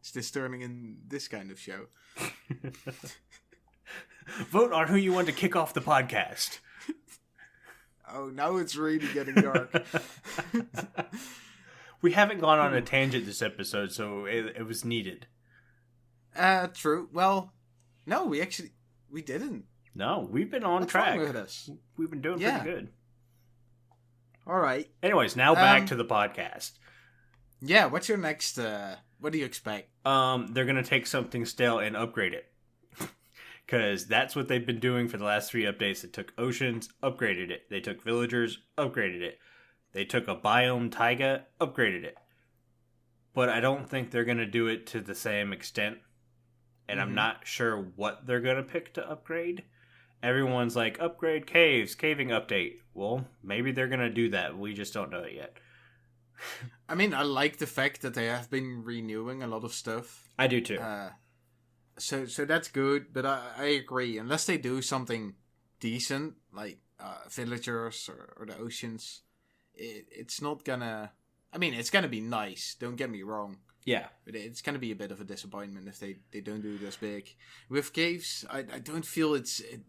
[SPEAKER 2] Is this turning in this kind of show?
[SPEAKER 1] Vote on who you want to kick off the podcast.
[SPEAKER 2] Oh, now it's really getting dark.
[SPEAKER 1] We haven't gone on a tangent this episode, so it was needed.
[SPEAKER 2] True. Well, no, we didn't.
[SPEAKER 1] No, we've been on track.
[SPEAKER 2] What's wrong with us?
[SPEAKER 1] We've been doing pretty good.
[SPEAKER 2] All right.
[SPEAKER 1] Anyways, now back to the podcast.
[SPEAKER 2] Yeah, what's your next, what do you expect?
[SPEAKER 1] They're going to take something stale and upgrade it. Because that's what they've been doing for the last 3 updates. They took oceans, upgraded it. They took villagers, upgraded it. They took a biome taiga, upgraded it. But I don't think they're going to do it to the same extent. And I'm not sure what they're going to pick to upgrade. Everyone's like, upgrade caves, caving update. Well, maybe they're going to do that. We just don't know it yet.
[SPEAKER 2] I mean, I like the fact that they have been renewing a lot of stuff.
[SPEAKER 1] I do too.
[SPEAKER 2] So that's good, but I agree. Unless they do something decent, like villagers or the oceans, it's not gonna... I mean, it's gonna be nice, don't get me wrong.
[SPEAKER 1] Yeah.
[SPEAKER 2] But it's going to be a bit of a disappointment if they don't do this big. With caves, I don't feel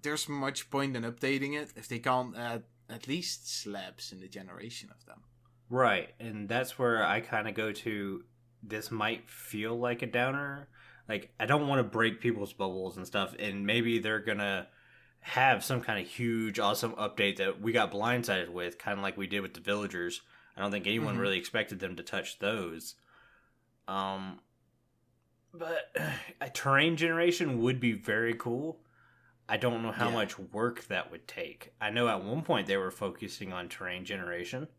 [SPEAKER 2] there's much point in updating it if they can't add at least slabs in the generation of them.
[SPEAKER 1] Right. And that's where I kind of go to, this might feel like a downer. Like, I don't want to break people's bubbles and stuff, and maybe they're going to have some kind of huge, awesome update that we got blindsided with, kind of like we did with the villagers. I don't think anyone really expected them to touch those. But a terrain generation would be very cool. I don't know how much work that would take. I know at one point they were focusing on terrain generation.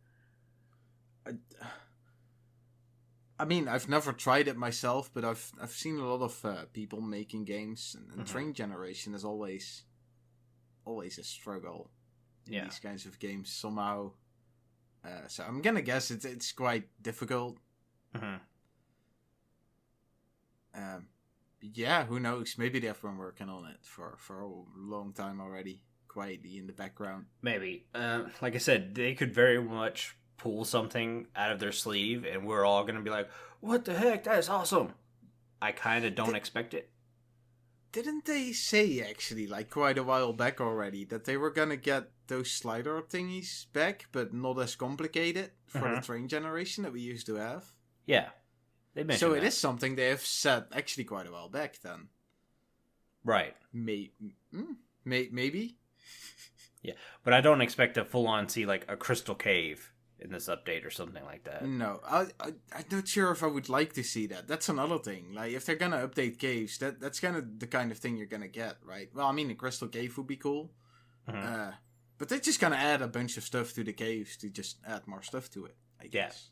[SPEAKER 2] I mean, I've never tried it myself, but I've seen a lot of people making games, and terrain generation is always a struggle in these kinds of games somehow. So I'm gonna guess it's quite difficult. Yeah, who knows? Maybe they've been working on it for a long time already, quietly in the background.
[SPEAKER 1] Maybe. Like I said, they could very much pull something out of their sleeve, and we're all going to be like, what the heck? That is awesome. I kind of don't expect it.
[SPEAKER 2] Didn't they say, actually, like quite a while back already, that they were going to get those slider thingies back, but not as complicated for the terrain generation that we used to have?
[SPEAKER 1] Yeah. They mentioned
[SPEAKER 2] so
[SPEAKER 1] that.
[SPEAKER 2] It is something they have said actually quite a while back then.
[SPEAKER 1] Right.
[SPEAKER 2] Maybe.
[SPEAKER 1] Yeah, but I don't expect to full on see like a crystal cave in this update or something like that.
[SPEAKER 2] No, I'm not sure if I would like to see that. That's another thing. Like, if they're gonna update caves, that's kind of the kind of thing you're gonna get, right? Well, I mean, the crystal cave would be cool. But they're just gonna add a bunch of stuff to the caves to just add more stuff to it, I guess.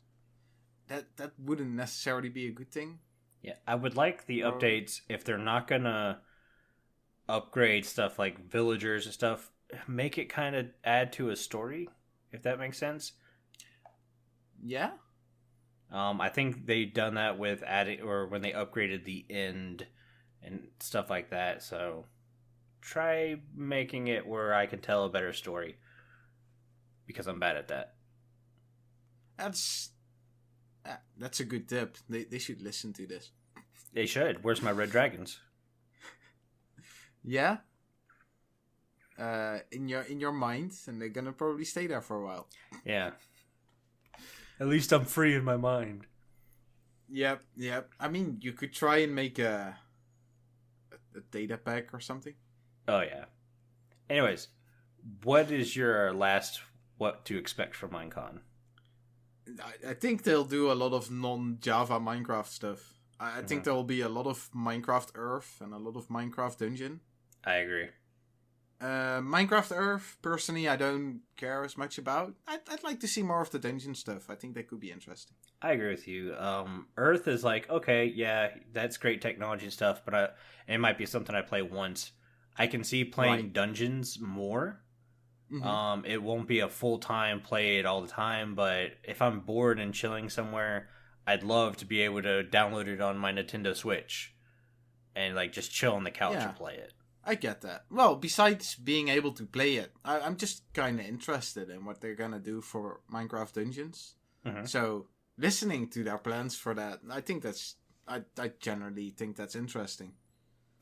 [SPEAKER 2] That wouldn't necessarily be a good thing.
[SPEAKER 1] Yeah, I would like the updates if they're not gonna upgrade stuff like villagers and stuff. Make it kind of add to a story, if that makes sense.
[SPEAKER 2] Yeah.
[SPEAKER 1] I think they done that with adding, or when they upgraded the end and stuff like that. So try making it where I can tell a better story, because I'm bad at that.
[SPEAKER 2] That's a good tip. They should listen to this.
[SPEAKER 1] They should. Where's my red dragons?
[SPEAKER 2] Yeah. In your mind, and they're gonna probably stay there for a while.
[SPEAKER 1] Yeah. At least I'm free in my mind.
[SPEAKER 2] Yep. I mean, you could try and make a data pack or something.
[SPEAKER 1] Oh yeah. Anyways, what is your last what to expect from Minecon?
[SPEAKER 2] I think they'll do a lot of non-Java Minecraft stuff. I think there will be a lot of Minecraft Earth and a lot of Minecraft Dungeon.
[SPEAKER 1] I agree.
[SPEAKER 2] Minecraft Earth, personally, I don't care as much about. I'd like to see more of the dungeon stuff. I think that could be interesting.
[SPEAKER 1] I agree with you. Earth is like, okay, yeah, that's great technology and stuff, but it might be something I play once. I can see playing dungeons more. It won't be a full-time play it all the time, but if I'm bored and chilling somewhere, I'd love to be able to download it on my Nintendo Switch and like just chill on the couch and play it.
[SPEAKER 2] I get that. Well, besides being able to play it, I'm just kind of interested in what they're gonna do for Minecraft Dungeons. So, listening to their plans for that, I think I generally think that's interesting.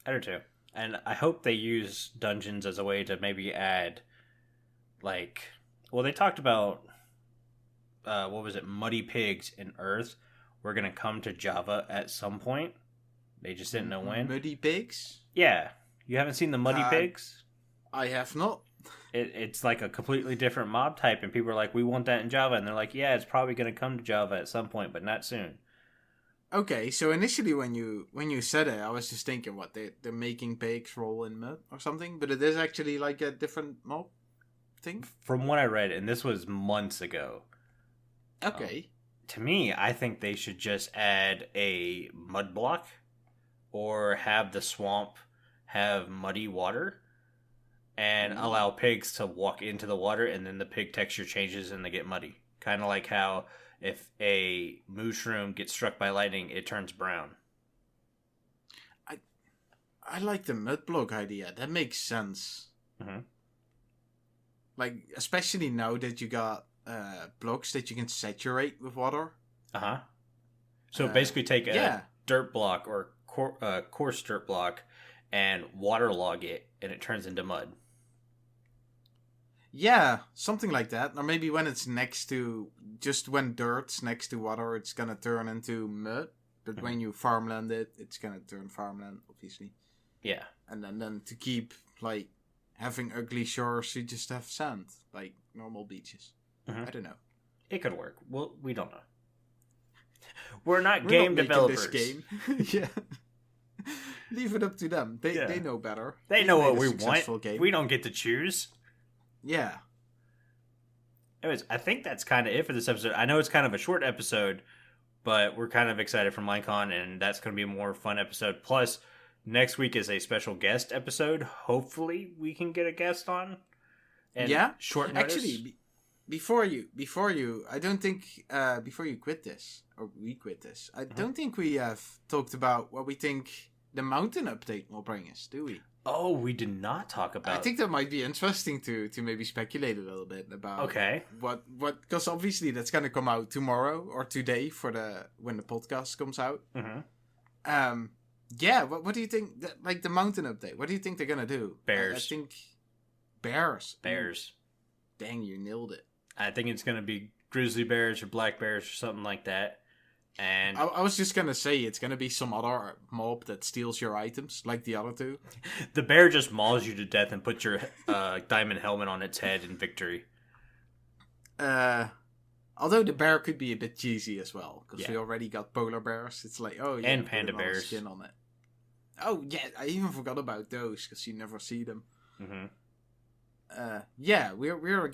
[SPEAKER 1] I do too. And I hope they use dungeons as a way to maybe add, like, well, they talked about, what was it, Muddy Pigs in Earth were gonna come to Java at some point. They just didn't know when.
[SPEAKER 2] Muddy Pigs?
[SPEAKER 1] Yeah. You haven't seen the Muddy Pigs?
[SPEAKER 2] I have not.
[SPEAKER 1] It's like a completely different mob type, and people are like, we want that in Java. And they're like, yeah, it's probably going to come to Java at some point, but not soon.
[SPEAKER 2] Okay, so initially when you said it, I was just thinking, what, they're making pigs roll in mud or something? But it is actually like a different mob thing?
[SPEAKER 1] From what I read, and this was months ago.
[SPEAKER 2] Okay.
[SPEAKER 1] To me, I think they should just add a mud block, or have the swamp have muddy water and allow pigs to walk into the water, and then the pig texture changes and they get muddy. Kind of like how if a mushroom gets struck by lightning, it turns brown.
[SPEAKER 2] I like the mud block idea. That makes sense. Like, especially now that you got blocks that you can saturate with water.
[SPEAKER 1] So basically take
[SPEAKER 2] Yeah.
[SPEAKER 1] a dirt block or coarse dirt block and waterlog it, and it turns into mud.
[SPEAKER 2] Yeah, something like that. Or maybe when it's next to, just when dirt's next to water, it's gonna turn into mud. But when you farmland it, it's gonna turn farmland, obviously.
[SPEAKER 1] Yeah.
[SPEAKER 2] And then to keep, like, having ugly shores, you just have sand, like normal beaches. I don't know.
[SPEAKER 1] It could work. Well, we don't know. We're not
[SPEAKER 2] We're
[SPEAKER 1] game
[SPEAKER 2] not making
[SPEAKER 1] developers.
[SPEAKER 2] this game. Yeah. Leave it up to them. They know better.
[SPEAKER 1] They know what
[SPEAKER 2] made
[SPEAKER 1] we
[SPEAKER 2] a successful
[SPEAKER 1] want.
[SPEAKER 2] game.
[SPEAKER 1] We don't get to choose.
[SPEAKER 2] Yeah.
[SPEAKER 1] Anyways, I think that's kind of it for this episode. I know it's kind of a short episode, but we're kind of excited for Minecon, and that's going to be a more fun episode. Plus, next week is a special guest episode. Hopefully, we can get a guest on. And
[SPEAKER 2] yeah.
[SPEAKER 1] Short notice.
[SPEAKER 2] Actually, before you, I don't think before you quit this or we quit this, I don't think we have talked about what we think the mountain update will bring us, do we?
[SPEAKER 1] Oh, we did not talk about.
[SPEAKER 2] I think that might be interesting to maybe speculate a little bit about.
[SPEAKER 1] Okay.
[SPEAKER 2] What because obviously that's gonna come out tomorrow or today for when the podcast comes out.
[SPEAKER 1] Mm-hmm.
[SPEAKER 2] Yeah. What do you think? Like the mountain update. What do you think they're gonna do?
[SPEAKER 1] Bears.
[SPEAKER 2] I think bears.
[SPEAKER 1] Bears.
[SPEAKER 2] Ooh. Dang, you nailed it.
[SPEAKER 1] I think it's gonna be grizzly bears or black bears or something like that. And
[SPEAKER 2] I was just gonna say it's gonna be some other mob that steals your items, like the other two.
[SPEAKER 1] The bear just mauls you to death and puts your diamond helmet on its head in victory.
[SPEAKER 2] Although the bear could be a bit cheesy as well, because we already got polar bears. It's like, oh yeah,
[SPEAKER 1] and panda bears
[SPEAKER 2] skin on it. Oh yeah, I even forgot about those because you never see them.
[SPEAKER 1] Mm-hmm.
[SPEAKER 2] Yeah, we're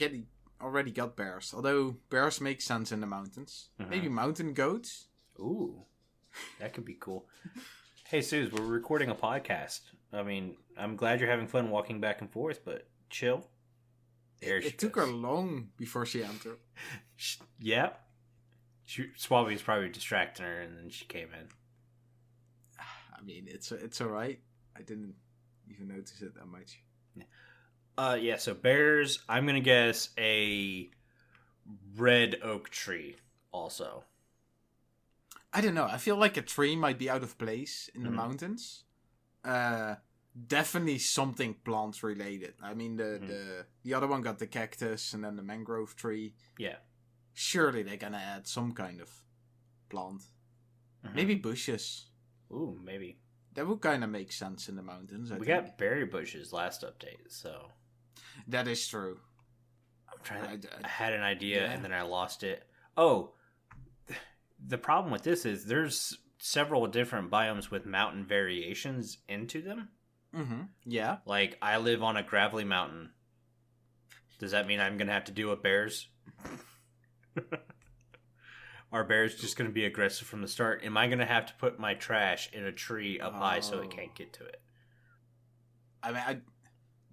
[SPEAKER 2] already got bears. Although bears make sense in the mountains.
[SPEAKER 1] Mm-hmm.
[SPEAKER 2] Maybe mountain goats.
[SPEAKER 1] Ooh, that could be cool. Hey, Suze, we're recording a podcast. I mean, I'm glad you're having fun walking back and forth, but chill.
[SPEAKER 2] It took her long before she entered.
[SPEAKER 1] Yeah. Swabby was probably distracting her, and then she came in.
[SPEAKER 2] I mean, it's alright. I didn't even notice it that much.
[SPEAKER 1] Yeah, so bears, I'm going to guess a red oak tree also.
[SPEAKER 2] I don't know. I feel like a tree might be out of place in the mountains. Definitely something plant related. I mean, the other one got the cactus and then the mangrove tree.
[SPEAKER 1] Yeah.
[SPEAKER 2] Surely they're gonna add some kind of plant. Maybe bushes.
[SPEAKER 1] Ooh, maybe.
[SPEAKER 2] That would kind of make sense in the mountains. I think.
[SPEAKER 1] Got berry bushes last update, so
[SPEAKER 2] that is true.
[SPEAKER 1] I'm trying. I had an idea and then I lost it. Oh. The problem with this is there's several different biomes with mountain variations into them.
[SPEAKER 2] Mm-hmm. Yeah.
[SPEAKER 1] Like, I live on a gravelly mountain. Does that mean I'm going to have to deal with bears? Are bears just going to be aggressive from the start? Am I going to have to put my trash in a tree up high so it can't get to it?
[SPEAKER 2] I mean,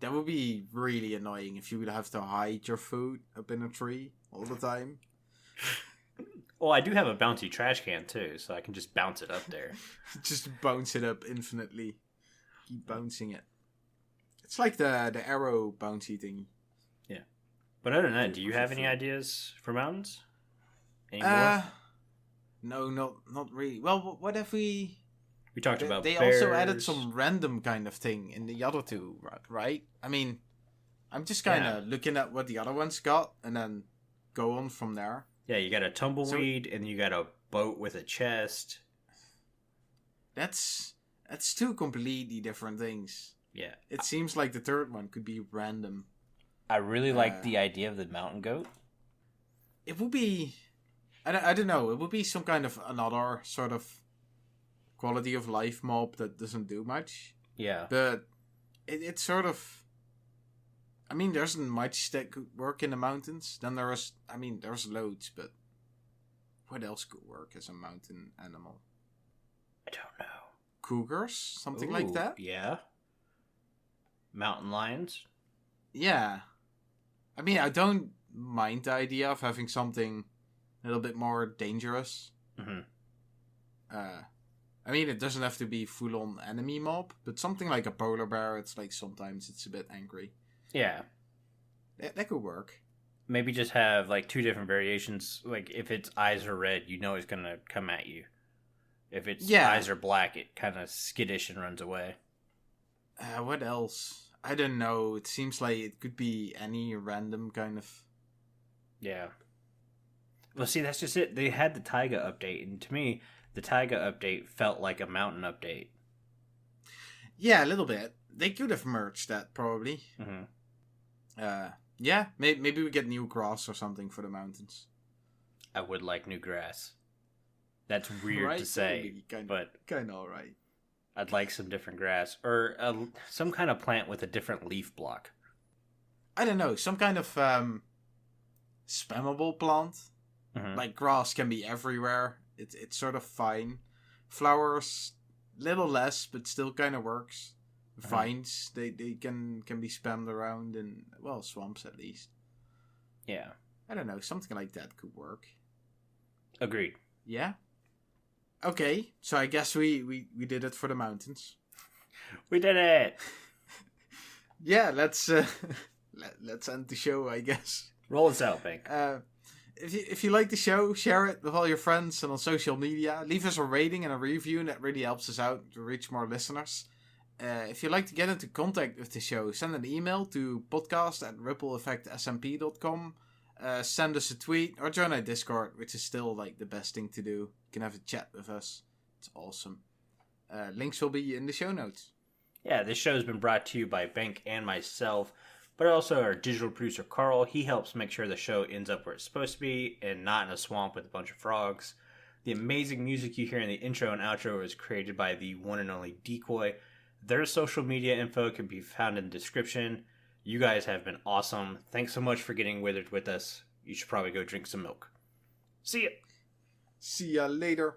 [SPEAKER 2] that would be really annoying if you would have to hide your food up in a tree all the time.
[SPEAKER 1] Well, I do have a bouncy trash can too, so I can just bounce it up there.
[SPEAKER 2] Just bounce it up infinitely. Keep bouncing it. It's like the arrow bouncy thingy.
[SPEAKER 1] Yeah. But other than that, do you have any ideas for mountains? Any more?
[SPEAKER 2] No, not really. Well, what if we...
[SPEAKER 1] We talked about
[SPEAKER 2] They
[SPEAKER 1] bears.
[SPEAKER 2] also added some random kind of thing in the other two, right? I mean, I'm just kind of looking at what the other ones got and then go on from there.
[SPEAKER 1] Yeah, you got a tumbleweed and you got a boat with a chest.
[SPEAKER 2] That's two completely different things.
[SPEAKER 1] Yeah.
[SPEAKER 2] It seems like the third one could be random.
[SPEAKER 1] I really like the idea of the mountain goat.
[SPEAKER 2] It would be... I don't know. It would be some kind of another sort of quality of life mob that doesn't do much.
[SPEAKER 1] Yeah.
[SPEAKER 2] But it's sort of... I mean, there isn't much that could work in the mountains. Then there's loads, but what else could work as a mountain animal?
[SPEAKER 1] I don't know.
[SPEAKER 2] Cougars? Something like that?
[SPEAKER 1] Yeah. Mountain lions?
[SPEAKER 2] Yeah. I mean, I don't mind the idea of having something a little bit more dangerous.
[SPEAKER 1] Mm-hmm.
[SPEAKER 2] I mean, it doesn't have to be full-on enemy mob, but something like a polar bear, it's like sometimes it's a bit angry.
[SPEAKER 1] Yeah.
[SPEAKER 2] That could work.
[SPEAKER 1] Maybe just have like two different variations. Like if its eyes are red, you know it's gonna come at you. If its
[SPEAKER 2] Yeah.
[SPEAKER 1] eyes are black, it kind of skittish and runs away.
[SPEAKER 2] What else? I don't know. It seems like it could be any random kind of...
[SPEAKER 1] Yeah. Well, see, that's just it. They had the taiga update, and to me, the taiga update felt like a mountain update.
[SPEAKER 2] Yeah, a little bit. They could have merged that, probably.
[SPEAKER 1] Mm-hmm.
[SPEAKER 2] Yeah, maybe we get new grass or something for the mountains.
[SPEAKER 1] I would like new grass. That's weird
[SPEAKER 2] Right?
[SPEAKER 1] to say, but
[SPEAKER 2] kind of alright.
[SPEAKER 1] I'd like some different grass. Or some kind of plant with a different leaf block.
[SPEAKER 2] I don't know, some kind of spammable plant.
[SPEAKER 1] Mm-hmm.
[SPEAKER 2] Like grass can be everywhere. It's sort of fine. Flowers, little less, but still kind of works. Vines, they can be spammed around in, well, swamps at least.
[SPEAKER 1] Yeah.
[SPEAKER 2] I don't know, something like that could work.
[SPEAKER 1] Agreed.
[SPEAKER 2] Yeah? Okay, so I guess we did it for the mountains.
[SPEAKER 1] We did it!
[SPEAKER 2] Yeah, let's let's end the show, I guess.
[SPEAKER 1] Roll us out, Bank.
[SPEAKER 2] If you like the show, share it with all your friends and on social media. Leave us a rating and a review, and that really helps us out to reach more listeners. If you'd like to get into contact with the show, send an email to podcast@rippleeffectsmp.com. Send us a tweet or join our Discord, which is still like the best thing to do. You can have a chat with us. It's awesome. Links will be in the show notes.
[SPEAKER 1] Yeah, this show has been brought to you by Bank and myself, but also our digital producer Carl. He helps make sure the show ends up where it's supposed to be and not in a swamp with a bunch of frogs. The amazing music you hear in the intro and outro is created by the one and only Decoy. Their social media info can be found in the description. You guys have been awesome. Thanks so much for getting withered with us. You should probably go drink some milk. See ya.
[SPEAKER 2] See ya later.